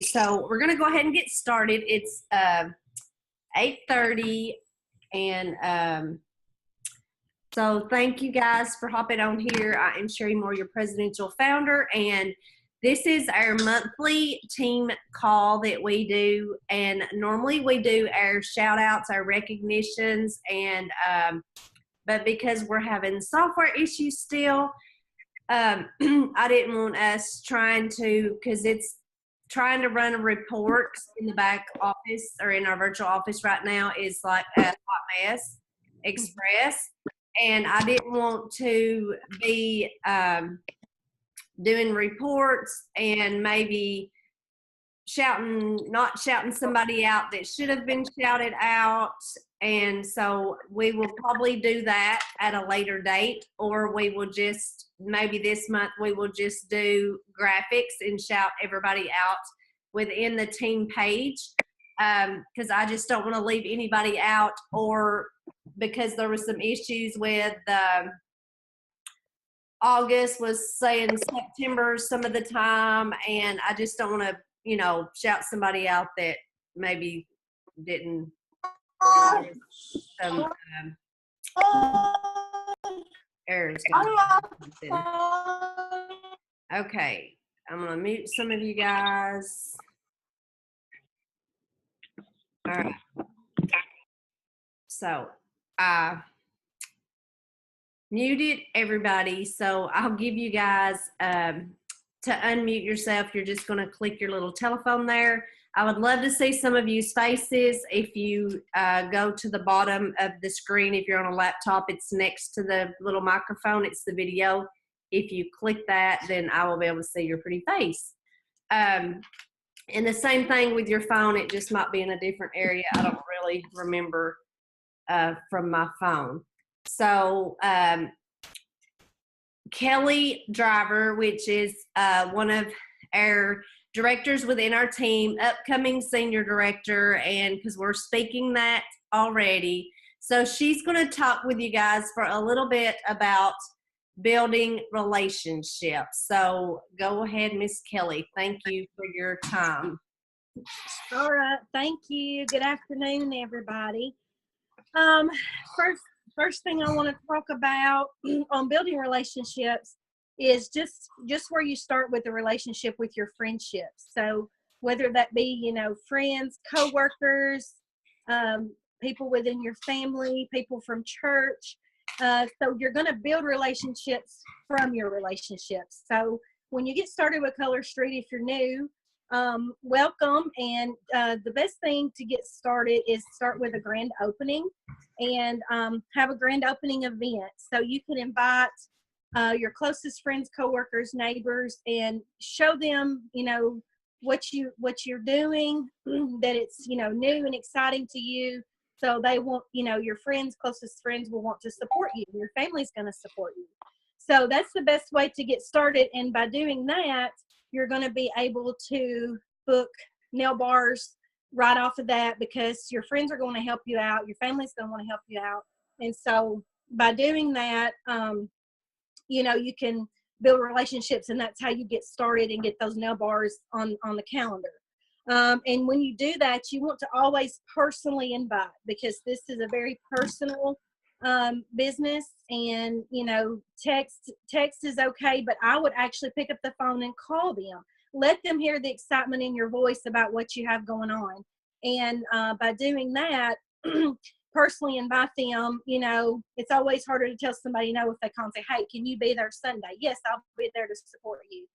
So we're gonna go ahead and get started. It's 8:30, and so thank you guys for hopping on here. I am Sherry Moore, your presidential founder, and this is our monthly team call that we do. And normally we do our shout outs, our recognitions, and but because we're having software issues still, I didn't want us trying to, because it's trying to run a report in the back office or in our virtual office right now is like a hot mess express. And I didn't want to be doing reports and maybe not shouting somebody out that should have been shouted out. And so we will probably do that at a later date, or we will just, maybe this month, we will just do graphics and shout everybody out within the team page. Because I just don't want to leave anybody out, or because there was some issues with August was saying September some of the time, and I just don't want to, shout somebody out that maybe didn't. Some errors. Okay, I'm gonna mute some of you guys. All right. So I muted everybody. So I'll give you guys to unmute yourself. You're just gonna click your little telephone there. I would love to see some of you's faces. If you go to the bottom of the screen, if you're on a laptop, it's next to the little microphone. It's the video. If you click that, then I will be able to see your pretty face. And the same thing with your phone. It just might be in a different area. I don't really remember from my phone. So Kelly Driver, which is one of our directors within our team, upcoming senior director, and because we're speaking that already. So she's going to talk with you guys for a little bit about building relationships. So go ahead, Miss Kelly. Thank you for your time. All right. Thank you. Good afternoon, everybody. First thing I want to talk about on building relationships is just where you start with the relationship with your friendships. So whether that be, friends, coworkers, people within your family, people from church. So you're going to build relationships from your relationships. So when you get started with Color Street, if you're new, welcome. And the best thing to get started is start with a grand opening and have a grand opening event. So you can invite your closest friends, coworkers, neighbors, and show them, what you're doing, that it's, new and exciting to you. So they want, your friends, closest friends will want to support you. Your family's going to support you. So that's the best way to get started. And by doing that, you're going to be able to book nail bars right off of that, because your friends are going to help you out. Your family's going to want to help you out. And so by doing that, you can build relationships, and that's how you get started and get those nail bars on the calendar. And when you do that, you want to always personally invite, because this is a very personal business. And text is okay, but I would actually pick up the phone and call them. Let them hear the excitement in your voice about what you have going on. And by doing that, personally invite them. It's always harder to tell somebody no if they call and say, hey, can you be there Sunday? Yes, I'll be there to support you.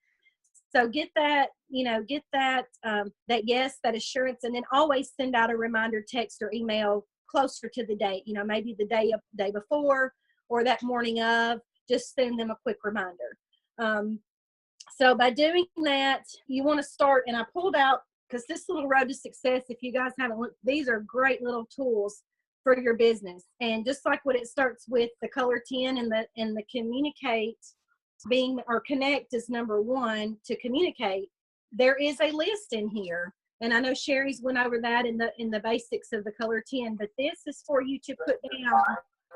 So get that, that yes, that assurance, and then always send out a reminder text or email closer to the date, maybe the day before or that morning of, just send them a quick reminder. So by doing that, you want to start, and I pulled out, because this little road to success, if you guys haven't looked, these are great little tools for your business. And just like what it starts with the color 10 and the communicate connect is number 1 to communicate, there is a list in here. And I know Sherry's went over that in the basics of the color 10, but this is for you to put down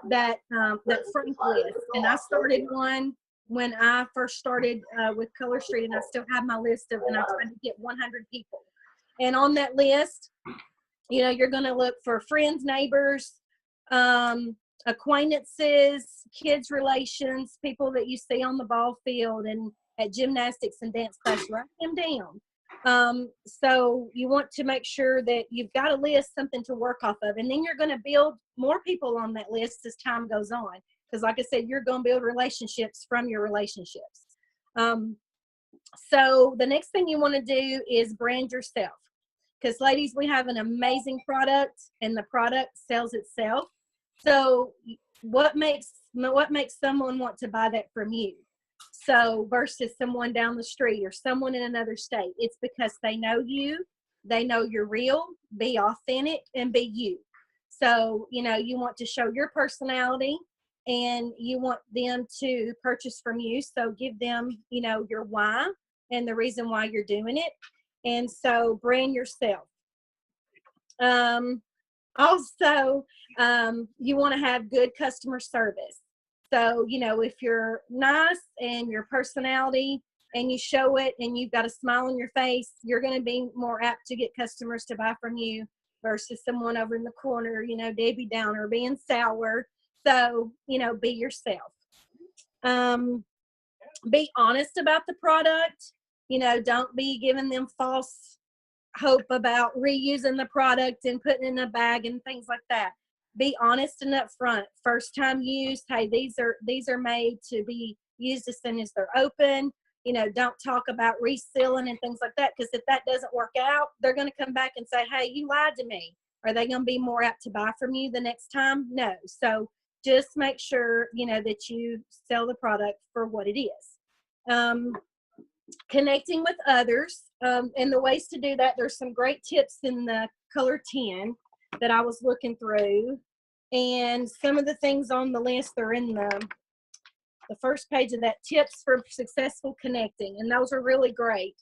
that frank list. And I started one when I first started with Color Street, and I still have my list of, and I tried to get 100 people. And on that list, you're going to look for friends, neighbors, acquaintances, kids' relations, people that you see on the ball field and at gymnastics and dance class. Write them down. So you want to make sure that you've got a list, something to work off of, and then you're going to build more people on that list as time goes on. Because like I said, you're going to build relationships from your relationships. So the next thing you want to do is brand yourself. Because ladies, we have an amazing product and the product sells itself. So what makes someone want to buy that from you? So versus someone down the street or someone in another state, it's because they know you, they know you're real, be authentic and be you. So, you want to show your personality and you want them to purchase from you. So give them, your why and the reason why you're doing it. And so brand yourself. Also, you want to have good customer service. So, if you're nice and your personality and you show it and you've got a smile on your face, you're going to be more apt to get customers to buy from you versus someone over in the corner, Debbie Downer, being sour. So, be yourself. Be honest about the product. Don't be giving them false hope about reusing the product and putting it in a bag and things like that. Be honest and upfront. First time used, hey, these are made to be used as soon as they're open. Don't talk about resealing and things like that, because if that doesn't work out, they're going to come back and say, hey, you lied to me. Are they going to be more apt to buy from you the next time? No. So just make sure, that you sell the product for what it is. Connecting with others, and the ways to do that, there's some great tips in the color 10 that I was looking through, and some of the things on the list are in the first page of that, tips for successful connecting, and those are really great.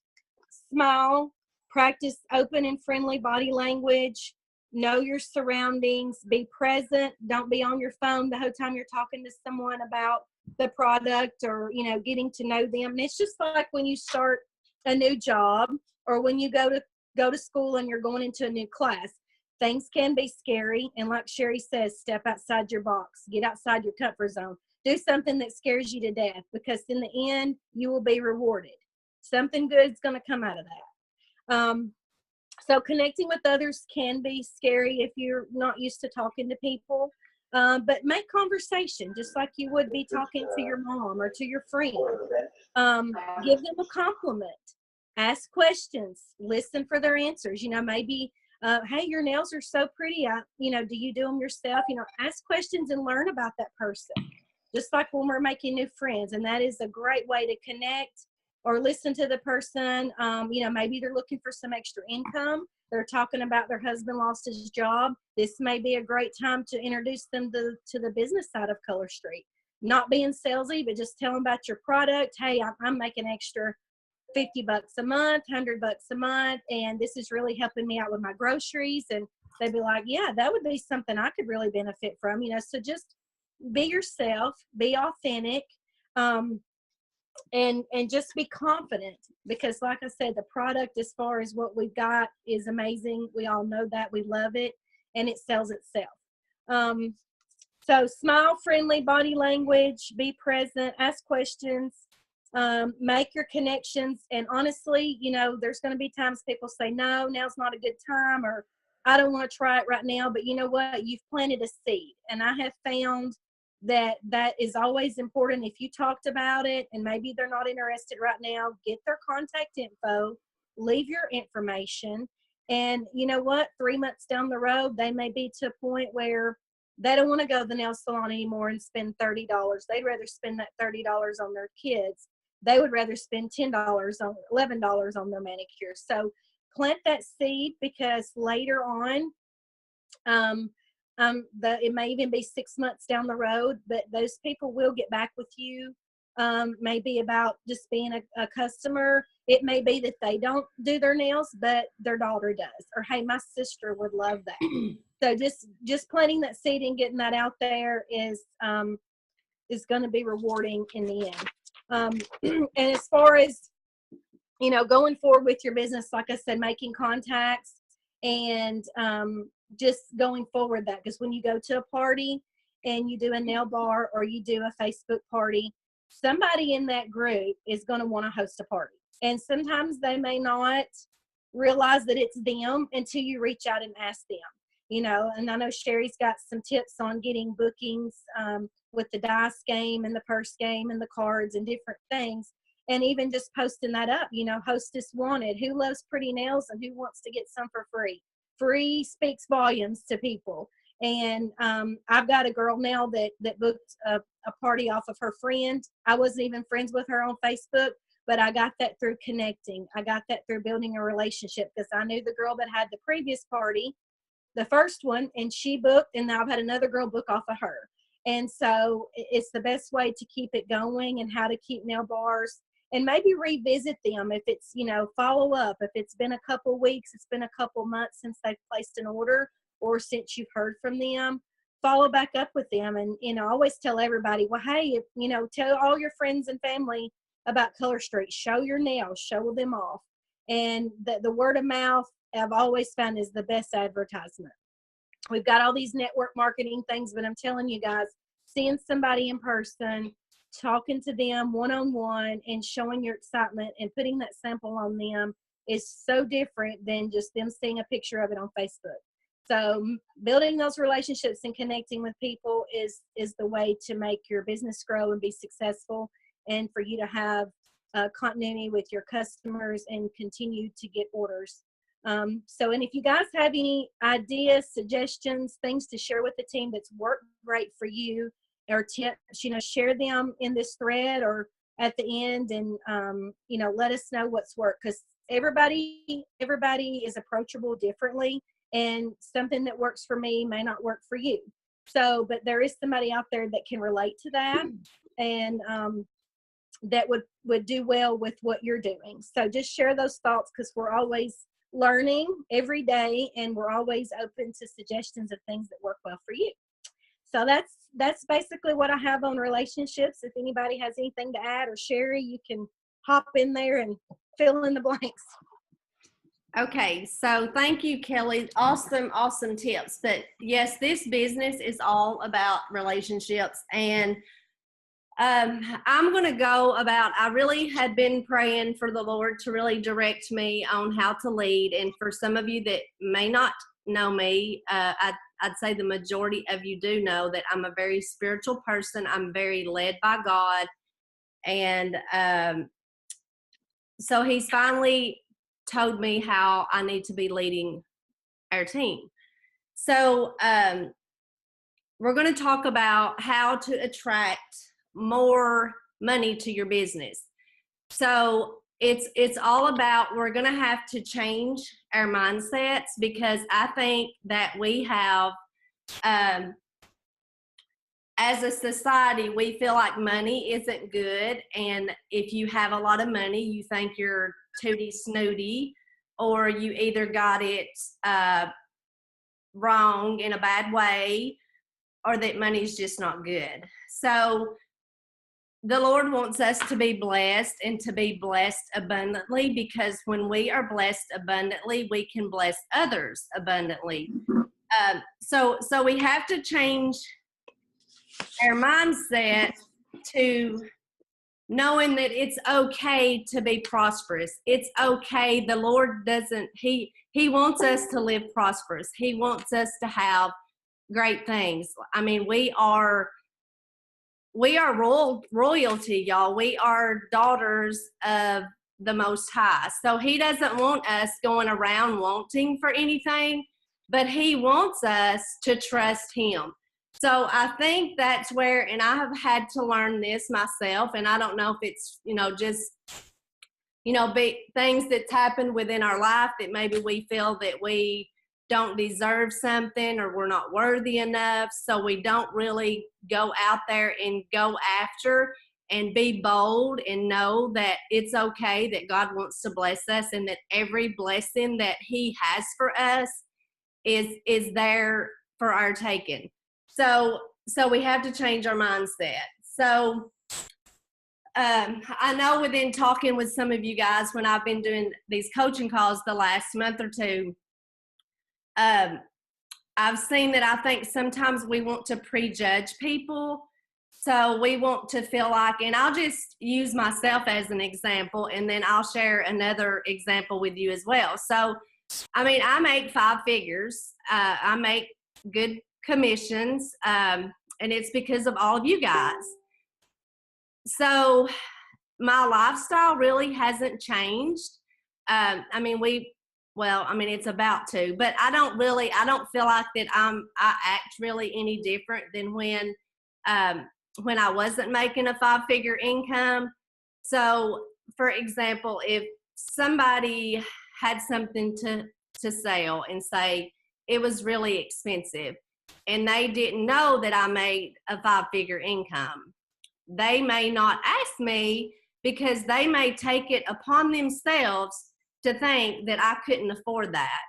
Smile, practice open and friendly body language, know your surroundings, be present, don't be on your phone the whole time you're talking to someone about the product or getting to know them. And it's just like when you start a new job or when you go to school and you're going into a new class, things can be scary, and like Sherry says, step outside your box, get outside your comfort zone, do something that scares you to death, because in the end you will be rewarded. Something good is going to come out of that. So connecting with others can be scary if you're not used to talking to people. But make conversation just like you would be talking to your mom or to your friend. Give them a compliment. Ask questions. Listen for their answers. Maybe, hey, your nails are so pretty. Do you do them yourself? Ask questions and learn about that person. Just like when we're making new friends. And that is a great way to connect or listen to the person. Maybe they're looking for some extra income. They're talking about their husband lost his job. This may be a great time to introduce them to the business side of Color Street. Not being salesy, but just tell them about your product. Hey, I'm making extra $50 a month, $100 a month, and this is really helping me out with my groceries. And they'd be like, yeah, that would be something I could really benefit from. So just be yourself, be authentic, and just be confident, because like I said, the product as far as what we've got is amazing. We all know that, we love it, and it sells itself. So smile, friendly body language, be present, ask questions, make your connections. And honestly, there's going to be times people say, no, now's not a good time, or I don't want to try it right now. But you know what? You've planted a seed, and I have found that is always important. If you talked about it and maybe they're not interested right now, get their contact info, leave your information, and you know what, 3 months down the road, they may be to a point where they don't want to go to the nail salon anymore and spend $30. They'd rather spend that $30 on their kids. They would rather spend $10 on $11 on their manicure. So plant that seed, because later on, it may even be 6 months down the road, but those people will get back with you. Maybe about just being a customer. It may be that they don't do their nails, but their daughter does. Or, hey, my sister would love that. So just planting that seed and getting that out there is going to be rewarding in the end. And as far as going forward with your business, like I said, making contacts and just going forward that, because when you go to a party and you do a nail bar or you do a Facebook party, somebody in that group is going to want to host a party. And sometimes they may not realize that it's them until you reach out and ask them, and I know Sherry's got some tips on getting bookings with the dice game and the purse game and the cards and different things. And even just posting that up, hostess wanted, who loves pretty nails and who wants to get some for free. Free speaks volumes to people. And I've got a girl now that booked a party off of her friend. I wasn't even friends with her on Facebook, but I got that through connecting. I got that through building a relationship, because I knew the girl that had the previous party, the first one, and she booked, and now I've had another girl book off of her. And so it's the best way to keep it going, and how to keep nail bars, and maybe revisit them if it's, follow up. If it's been a couple weeks, it's been a couple months since they've placed an order, or since you've heard from them, follow back up with them. And, always tell everybody, well, hey, tell all your friends and family about Color Street. Show your nails, show them off. And the word of mouth, I've always found, is the best advertisement. We've got all these network marketing things, but I'm telling you guys, seeing somebody in person, talking to them one-on-one, and showing your excitement and putting that sample on them is so different than just them seeing a picture of it on Facebook. So building those relationships and connecting with people is the way to make your business grow and be successful, and for you to have continuity with your customers and continue to get orders. And if you guys have any ideas, suggestions, things to share with the team that's worked great for you, or tips, share them in this thread or at the end, and let us know what's worked, because everybody is approachable differently, and something that works for me may not work for you. So, but there is somebody out there that can relate to that, and that would do well with what you're doing. So just share those thoughts, because we're always learning every day, and we're always open to suggestions of things that work well for you. So that's basically what I have on relationships. If anybody has anything to add, or Sherry, you can hop in there and fill in the blanks. Okay, so thank you, Kelly. Awesome tips. But yes, this business is all about relationships. And I'm going to go about, I really had been praying for the Lord to really direct me on how to lead. And for some of you that may not know me, I'd say the majority of you do know that I'm a very spiritual person. I'm very led by God. And so he's finally told me how I need to be leading our team. So we're going to talk about how to attract more money to your business. So it's all about, we're going to have to change our mindsets, because I think that we have, as a society, we feel like money isn't good. And if you have a lot of money, you think you're tooty snooty, or you either got it wrong in a bad way, or that money's just not good. So the Lord wants us to be blessed, and to be blessed abundantly, because when we are blessed abundantly, we can bless others abundantly. So we have to change our mindset to knowing that it's okay to be prosperous. It's okay. The Lord doesn't, he wants us to live prosperous. He wants us to have great things. I mean, we are royalty, y'all. We are daughters of the Most High. So he doesn't want us going around wanting for anything, but he wants us to trust him. So I think that's where, and I have had to learn this myself, and I don't know if it's, just, big things that's happened within our life that maybe we feel that we don't deserve something, or we're not worthy enough. So we don't really go out there and go after and be bold, and know that it's okay, that God wants to bless us, and that every blessing that he has for us is there for our taking. So we have to change our mindset. So I know within talking with some of you guys when I've been doing these coaching calls the last month or two, I've seen that I think sometimes we want to prejudge people. So we want to feel like, and I'll just use myself as an example, and then I'll share another example with you as well. So, I mean, I make 5 figures. I make good commissions, and it's because of all of you guys. So my lifestyle really hasn't changed. I mean, it's about to, but I don't feel like that I act really any different than when I wasn't making a 5-figure income. So for example, if somebody had something to sell and say it was really expensive and they didn't know that I made a 5-figure income, they may not ask me because they may take it upon themselves to think that I couldn't afford that.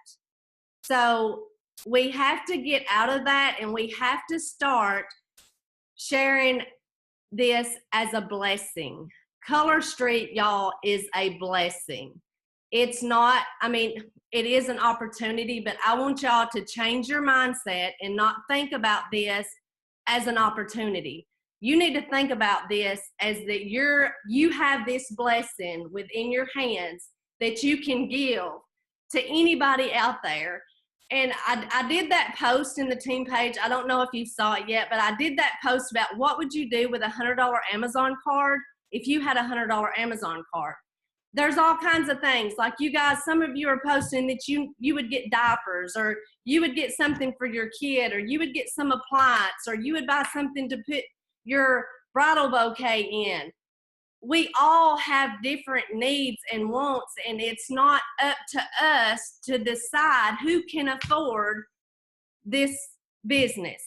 So we have to get out of that, and we have to start sharing this as a blessing. Color Street, y'all, is a blessing. It's not, I mean, it is an opportunity, but I want y'all to change your mindset and not think about this as an opportunity. You need to think about this as that you have this blessing within your hands that you can give to anybody out there. And I did that post in the team page. I don't know if you saw it yet, but I did that post about what would you do with a $100 Amazon card if you had a $100 Amazon card. There's all kinds of things. Like you guys, some of you are posting that you would get diapers, or you would get something for your kid, or you would get some appliance, or you would buy something to put your bridal bouquet in. We all have different needs and wants, and it's not up to us to decide who can afford this business.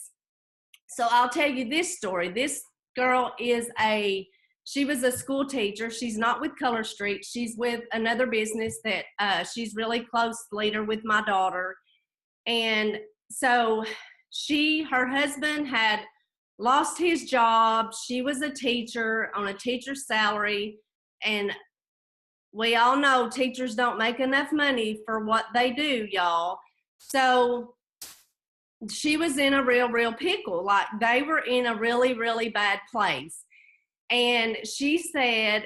So I'll tell you this story. This girl she was a school teacher. She's not with Color Street. She's with another business that she's really close leader with my daughter. And so her husband had lost his job. She was a teacher on a teacher's salary, and we all know teachers don't make enough money for what they do, y'all. So she was in a real pickle. Like, they were in a really bad place. And she said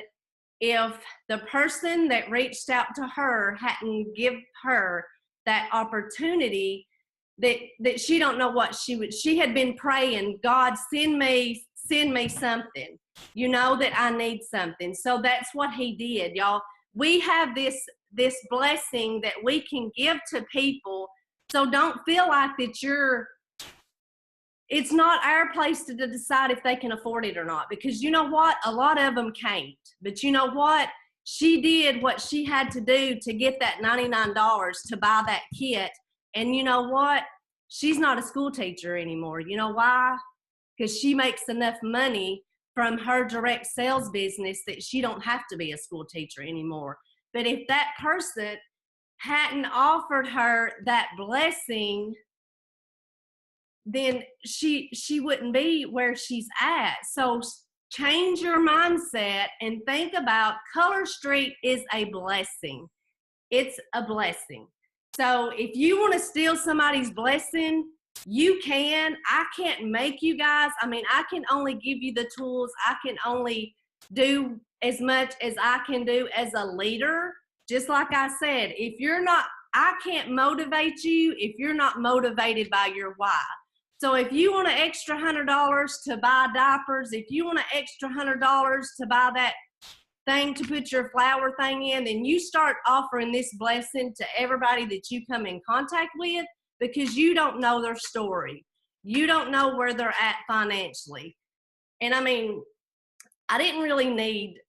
if the person that reached out to her hadn't given her that opportunity, that she don't know what she had been praying, God, send me something, that I need something. So that's what he did, y'all. We have this blessing that we can give to people. So don't feel like that it's not our place to decide if they can afford it or not, because you know what? A lot of them can't. But you know what? She did what she had to do to get that $99 to buy that kit. And you know what? She's not a school teacher anymore. You know why? Because she makes enough money from her direct sales business that she don't have to be a school teacher anymore. But if that person hadn't offered her that blessing, then she wouldn't be where she's at. So change your mindset and think about Color Street is a blessing. It's a blessing. So if you want to steal somebody's blessing, you can. I can't make you guys. I mean, I can only give you the tools. I can only do as much as I can do as a leader. Just like I said, I can't motivate you if you're not motivated by your why. So if you want an extra $100 to buy diapers, if you want an extra $100 to buy that thing to put your flower thing in, then you start offering this blessing to everybody that you come in contact with, because you don't know their story. You don't know where they're at financially. And I mean, I didn't really need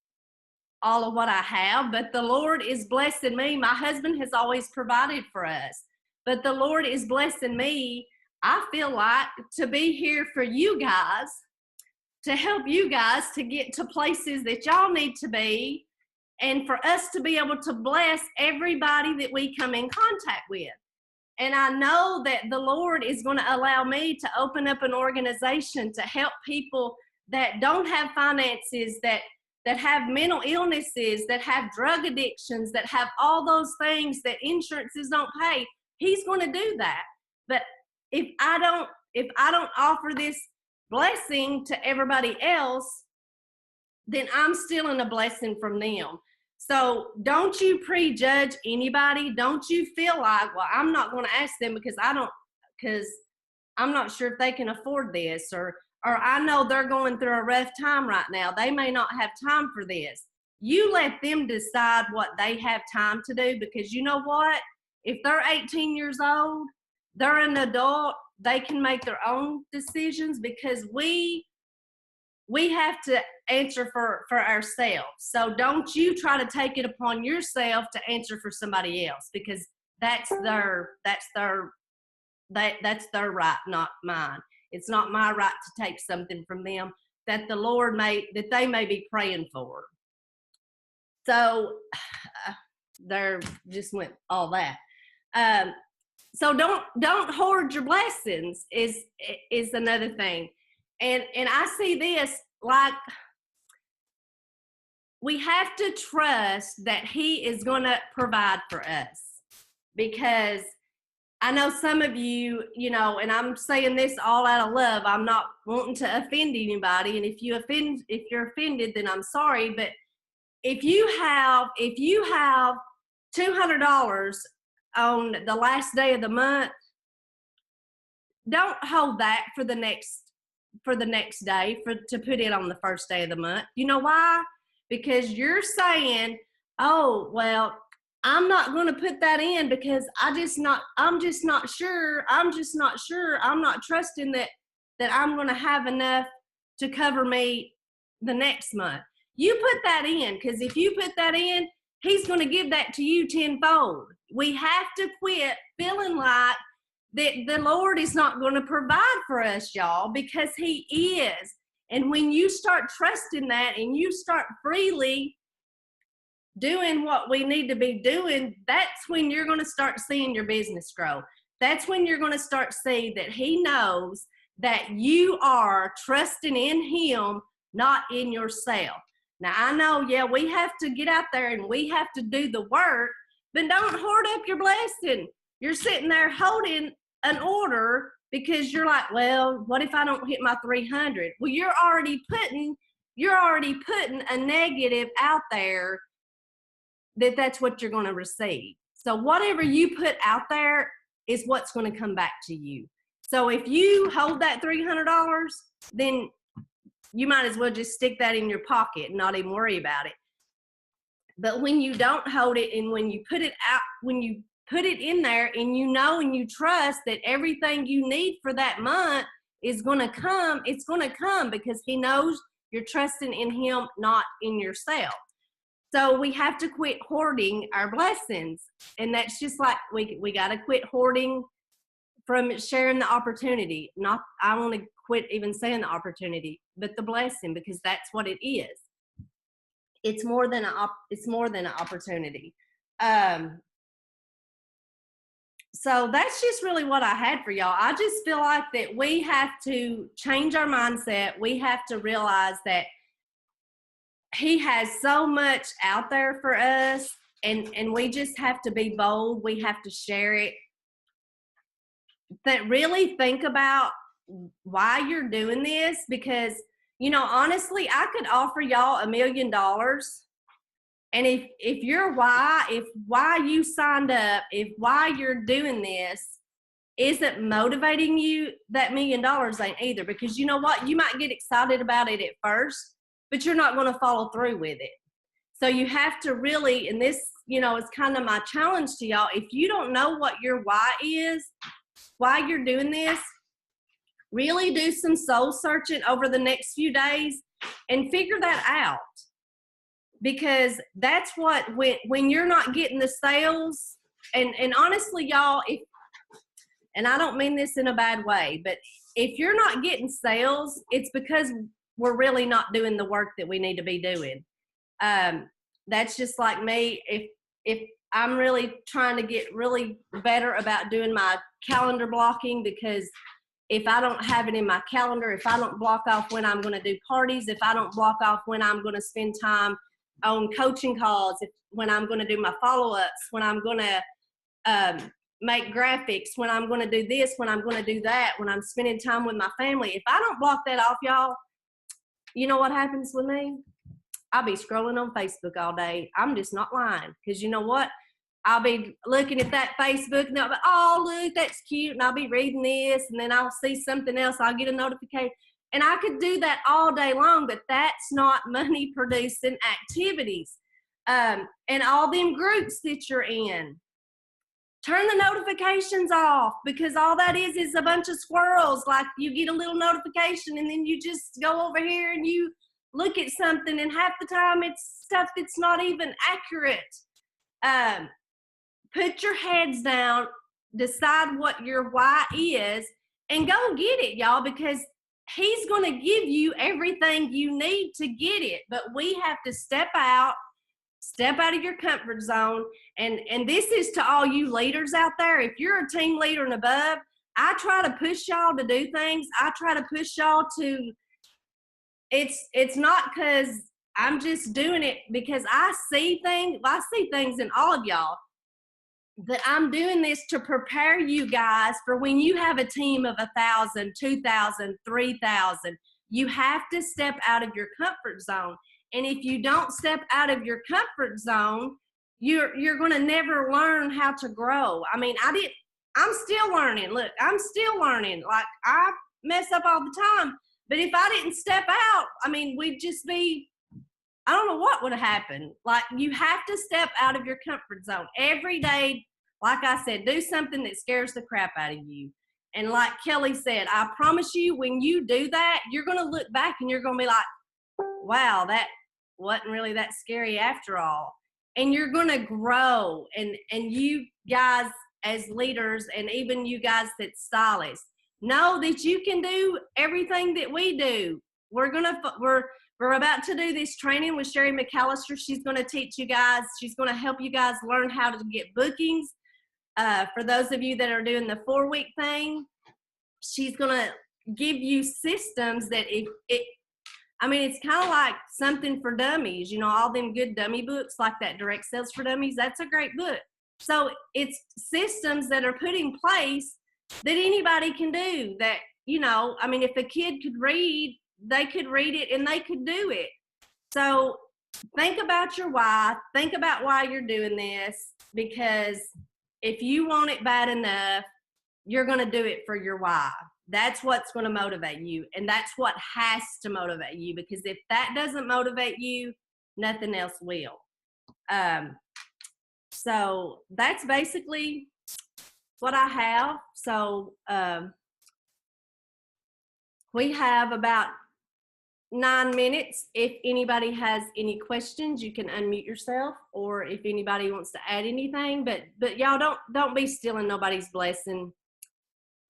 all of what I have, but the Lord is blessing me. My husband has always provided for us, but the Lord is blessing me. I feel like to be here for you guys, to help you guys to get to places that y'all need to be, and for us to be able to bless everybody that we come in contact with. And I know that the Lord is going to allow me to open up an organization to help people that don't have finances, that that have mental illnesses, that have drug addictions, that have all those things that insurances don't pay. He's going to do that. But if I don't offer this blessing to everybody else, then I'm stealing a blessing from them. So don't you prejudge anybody. Don't you feel like, well, I'm not going to ask them because I'm not sure if they can afford this, or I know they're going through a rough time right now. They may not have time for this. You let them decide what they have time to do, because you know what? If they're 18 years old, they're an adult, they can make their own decisions, because we have to answer for ourselves. So don't you try to take it upon yourself to answer for somebody else, because that's their right, not mine. It's not my right to take something from them that the Lord that they may be praying for. So there just went all that. So don't hoard your blessings is another thing. And I see this, like, we have to trust that He is going to provide for us, because I know some of you, and I'm saying this all out of love. I'm not wanting to offend anybody. And if you're offended, then I'm sorry. But if you have $200 on the last day of the month, don't hold that for the next day to put it on the first day of the month. You know why? Because you're saying, oh, well, I'm not going to put that in because I'm just not sure. I'm not trusting that I'm going to have enough to cover me the next month. You put that in, because if you put that in, He's going to give that to you tenfold. We have to quit feeling like that the Lord is not going to provide for us, y'all, because He is. And when you start trusting that and you start freely doing what we need to be doing, that's when you're going to start seeing your business grow. That's when you're going to start seeing that He knows that you are trusting in Him, not in yourself. Now, I know, we have to get out there and we have to do the work, but don't hoard up your blessing. You're sitting there holding an order because you're like, well, what if I don't hit my 300? Well, you're already putting a negative out there that's what you're going to receive. So whatever you put out there is what's going to come back to you. So if you hold that $300, then you might as well just stick that in your pocket and not even worry about it. But when you don't hold it, and when you put it out, when you put it in there and you know and you trust that everything you need for that month is going to come, it's going to come, because He knows you're trusting in Him, not in yourself. So we have to quit hoarding our blessings. And that's just like, we got to quit hoarding from sharing the opportunity. I want to quit even saying the opportunity, but the blessing, because that's what it is. It's more than an opportunity. So that's just really what I had for y'all. I just feel like that we have to change our mindset. We have to realize that He has so much out there for us, and we just have to be bold. We have to share it. That really think about why you're doing this, because, honestly, I could offer y'all $1 million. And if your why you signed up, if why you're doing this isn't motivating you, that $1 million ain't either. Because you know what? You might get excited about it at first, but you're not going to follow through with it. So you have to really, and this, is kind of my challenge to y'all. If you don't know what your why is, why you're doing this, really do some soul searching over the next few days and figure that out. Because that's what, when you're not getting the sales, and honestly, y'all, and I don't mean this in a bad way, but if you're not getting sales, it's because we're really not doing the work that we need to be doing. That's just like me. If I'm really trying to get really better about doing my calendar blocking, because if I don't have it in my calendar, if I don't block off when I'm going to do parties, if I don't block off when I'm going to spend time on coaching calls, when I'm going to do my follow-ups, when I'm going to make graphics, when I'm going to do this, when I'm going to do that, when I'm spending time with my family, if I don't block that off, y'all, you know what happens with me? I'll be scrolling on Facebook all day. I'm just not lying, because you know what? I'll be looking at that Facebook and I'll be, oh, look, that's cute. And I'll be reading this, and then I'll see something else. I'll get a notification. And I could do that all day long, but that's not money producing activities. And all them groups that you're in, turn the notifications off, because all that is a bunch of squirrels. Like, you get a little notification and then you just go over here and you look at something, and half the time it's stuff that's not even accurate. Put your heads down, decide what your why is, and go get it, y'all, because he's going to give you everything you need to get it. But we have to step out of your comfort zone. And this is to all you leaders out there. If you're a team leader and above, I try to push y'all to do things. I try to push y'all to, it's not because I'm just doing it because I see things in all of y'all, that I'm doing this to prepare you guys for when you have a team of 1,000, 2,000, 3,000. You have to step out of your comfort zone. And if you don't step out of your comfort zone, you're going to never learn how to grow. I mean, I'm still learning. Look, I'm still learning. Like, I mess up all the time. But if I didn't step out, I mean, we'd just be, I don't know what would have happened. Like, you have to step out of your comfort zone every day. Like I said, do something that scares the crap out of you. And like Kelly said, I promise you, when you do that, you're going to look back and you're going to be like, wow, that wasn't really that scary after all. And you're going to grow. And you guys as leaders, and even you guys that's stylists, know that you can do everything that we do. We're about to do this training with Sherry McAllister. She's going to teach you guys. She's going to help you guys learn how to get bookings. For those of you that are doing the 4-week thing, she's going to give you systems that it's kind of like something for dummies. You know, all them good dummy books like that, Direct Sales for Dummies, that's a great book. So it's systems that are put in place that anybody can do that, you know, I mean, if a kid could read, they could read it and they could do it. So think about your why. Think about why you're doing this, because if you want it bad enough, you're going to do it for your why. That's what's going to motivate you. And that's what has to motivate you, because if that doesn't motivate you, nothing else will. So that's basically what I have. So we have about 9 minutes. If anybody has any questions, you can unmute yourself, or if anybody wants to add anything. But y'all don't be stealing nobody's blessing.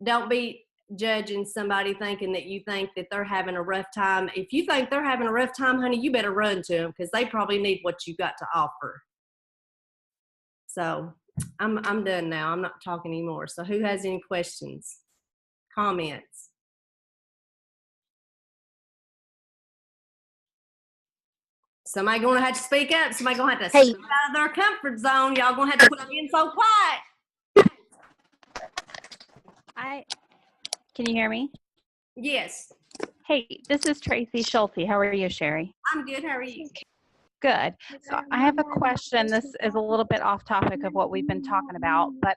Don't be judging somebody thinking that you think that they're having a rough time. If you think they're having a rough time, honey, you better run to them, because they probably need what you got to offer. So I'm done now. I'm not talking anymore. So who has any questions, comments? Somebody gonna have to speak up. Somebody gonna have to step out of their comfort zone. Y'all gonna have to quit being so quiet. Can you hear me? Yes. Hey, this is Tracy Schulte. How are you, Sherry? I'm good. How are you? Good. So I have a question. This is a little bit off topic of what we've been talking about, but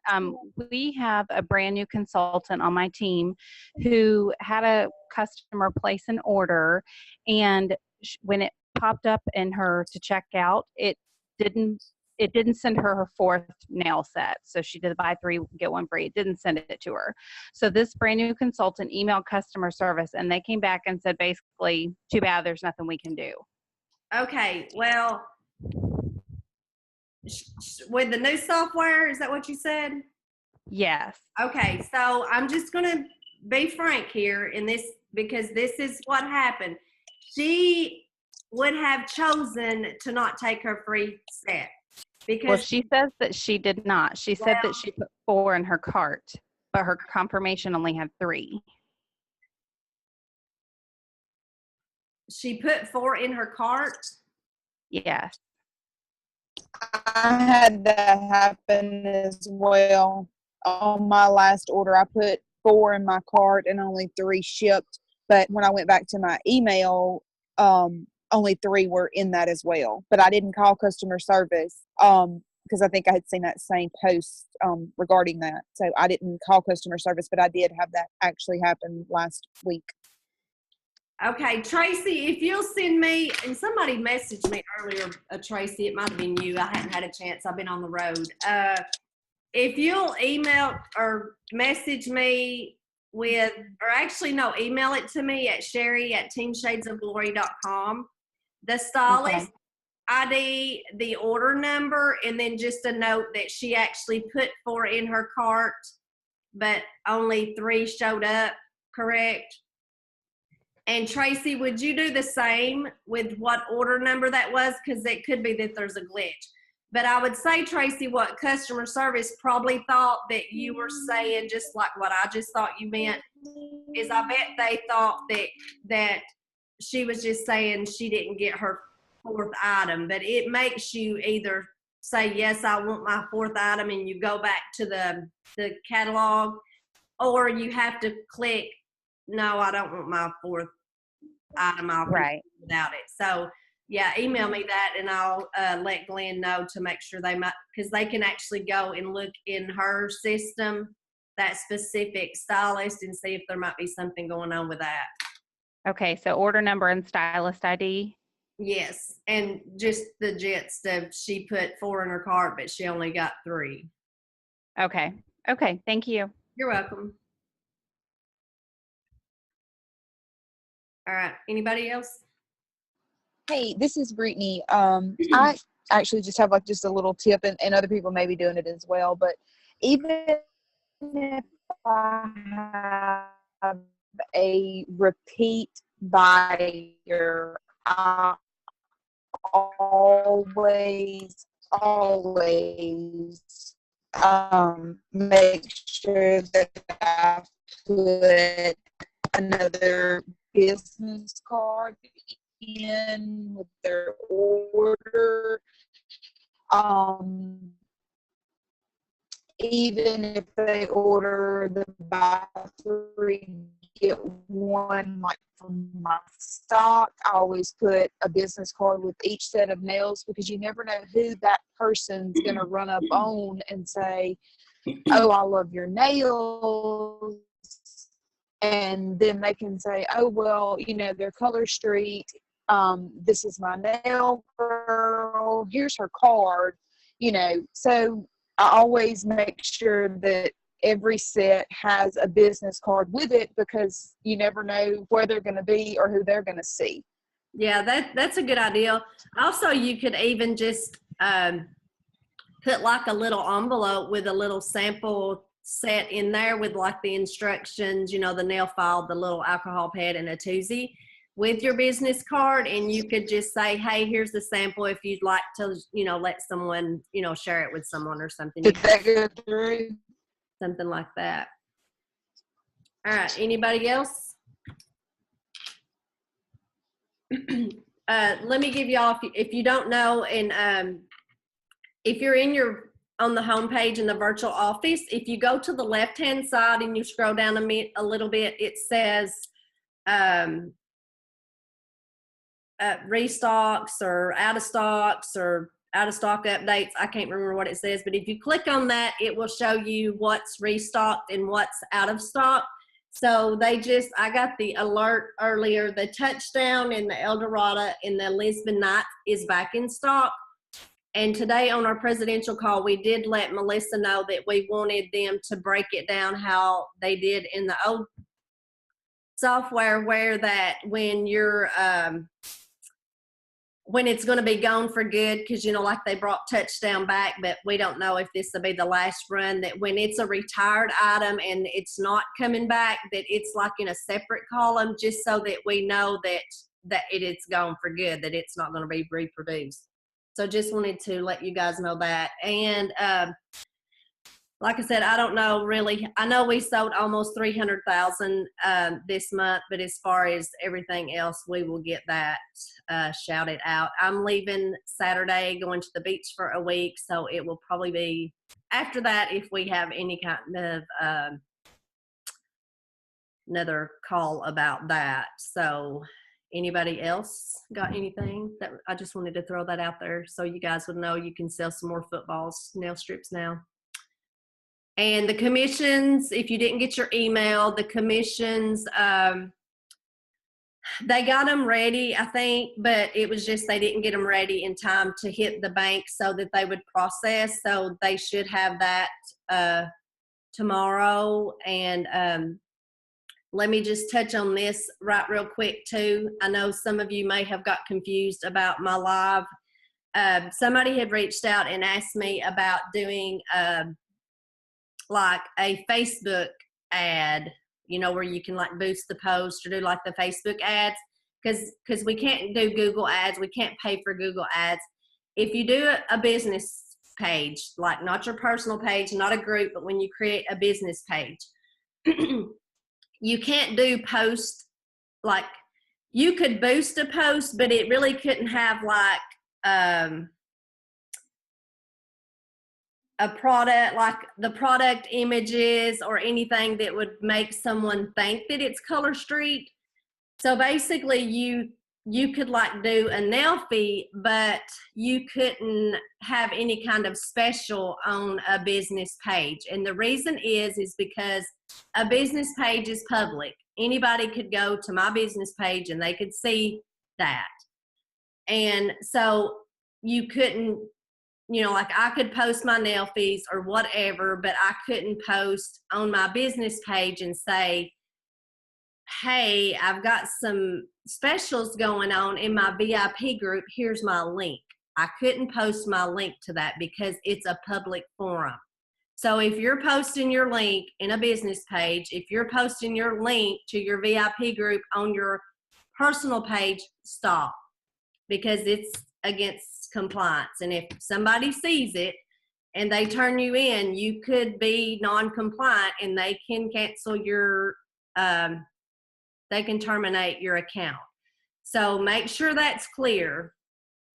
we have a brand new consultant on my team who had a customer place an order, and when it popped up in her to check out, it didn't send her 4th nail set. So she did buy 3, get 1 free. It didn't send it to her. So this brand new consultant emailed customer service, and they came back and said, basically, too bad, there's nothing we can do. Okay, well, with the new software, is that what you said? Yes. Okay, so I'm just going to be frank here in this, because this is what happened. She would have chosen to not take her free set. Because, well, she says that she did not. She said that she put 4 in her cart, but her confirmation only had 3. she put 4 in her cart. Yes. I had that happen as well. On my last order, I put 4 in my cart and only 3 shipped. But when I went back to my email, only 3 were in that as well. But I didn't call customer service because I think I had seen that same post regarding that. So I didn't call customer service, but I did have that actually happen last week. Okay, Tracy, if you'll send me, and somebody messaged me earlier, Tracy, it might have been you. I hadn't had a chance. I've been on the road. If you'll email or message me with, or actually, no, email it to me at sherry@teamshadesofglory.com. The stylist ID, the order number, and then just a note that she actually put 4 in her cart, but only 3 showed up, correct? And Tracy, would you do the same with what order number that was? Because it could be that there's a glitch. But I would say, Tracy, what customer service probably thought that you were saying, just like what I just thought you meant, is I bet they thought that she was just saying she didn't get her 4th item. But it makes you either say, yes, I want my 4th item, and you go back to the catalog, or you have to click, no, I don't want my 4th item. I'll without it. So yeah, email me that, and I'll let Glenn know to make sure because they can actually go and look in her system, that specific stylist, and see if there might be something going on with that. Okay, so order number and stylist ID. Yes, and just the gist of she put 4 in her cart, but she only got 3. Okay. Okay, thank you. You're welcome. All right, anybody else? Hey, this is Brittany. I actually just have just a little tip, and other people may be doing it as well. But even if I have a repeat buyer, I always make sure that I put another business card in with their order. Even if they order the buy 3 get 1, like from my stock, I always put a business card with each set of nails, because you never know who that person's going to run up on and say, oh, I love your nails. And then they can say, oh, well, they're Color Street. This is my nail girl. Here's her card. So I always make sure that every set has a business card with it, because you never know where they're going to be or who they're going to see. Yeah, that's a good idea. Also, you could even just put like a little envelope with a little sample set in there with like the instructions, the nail file, the little alcohol pad, and a toozy with your business card. And you could just say, hey, here's the sample if you'd like to, let someone, share it with someone or something. Did that go through? Something like that. All right, anybody else? Let me give y'all, if you don't know, and if you're on the homepage in the virtual office, if you go to the left-hand side and you scroll down a little bit, it says restocks or out of stocks or out of stock updates. I can't remember what it says, but if you click on that, it will show you what's restocked and what's out of stock. So I got the alert earlier, the Touchdown and the Eldorado and the Lisbon Night is back in stock. And today on our presidential call, we did let Melissa know that we wanted them to break it down how they did in the old software, where that when you're when it's going to be gone for good, because like they brought Touchdown back, but we don't know if this will be the last run, that when it's a retired item and it's not coming back, that it's like in a separate column, just so that we know that it's gone for good, that it's not going to be reproduced. So just wanted to let you guys know that. And like I said, I don't know really. I know we sold almost 300,000 this month, but as far as everything else, we will get that shouted out. I'm leaving Saturday, going to the beach for a week, so it will probably be after that if we have any kind of another call about that. So anybody else got anything? That I just wanted to throw that out there so you guys would know you can sell some more footballs, nail strips now. And the commissions, if you didn't get your email, the commissions, they got them ready, I think, but it was just they didn't get them ready in time to hit the bank so that they would process. So they should have that tomorrow. And let me just touch on this right real quick too. I know some of you may have got confused about my live. Somebody had reached out and asked me about doing like a Facebook ad, you know, where you can like boost the post or do like the Facebook ads, because we can't do Google ads. We can't pay for Google ads. If you do a business page, like not your personal page, not a group, but when you create a business page, you can't do post, like you could boost a post, but it really couldn't have like a product, like the product images or anything that would make someone think that it's Color Street. So basically you could like do a nail fee, but you couldn't have any kind of special on a business page. And the reason is because a business page is public. Anybody could go to my business page and they could see that. And so you couldn't, you know, like I could post my nail fees or whatever, but I couldn't post on my business page and say, hey, I've got some specials going on in my VIP group. Here's my link. I couldn't post my link to that because it's a public forum. So if you're posting your link in a business page, if you're posting your link to your VIP group on your personal page, stop, because it's against compliance. And if somebody sees it and they turn you in, you could be non-compliant and they can cancel your, they can terminate your account. So make sure that's clear.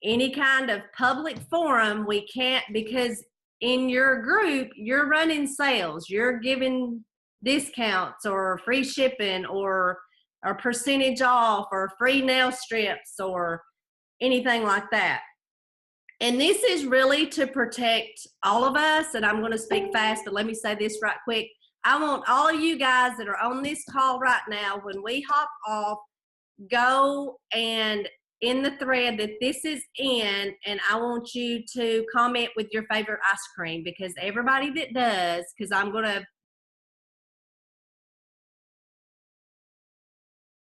Any kind of public forum, we can't, because in your group, you're running sales, you're giving discounts or free shipping or a percentage off or free nail strips or anything like that. And this is really to protect all of us, and I'm going to speak fast, but let me say this right quick. I want all of you guys that are on this call right now, when we hop off, go and in the thread that this is in, and I want you to comment with your favorite ice cream, because everybody that does, because I'm going to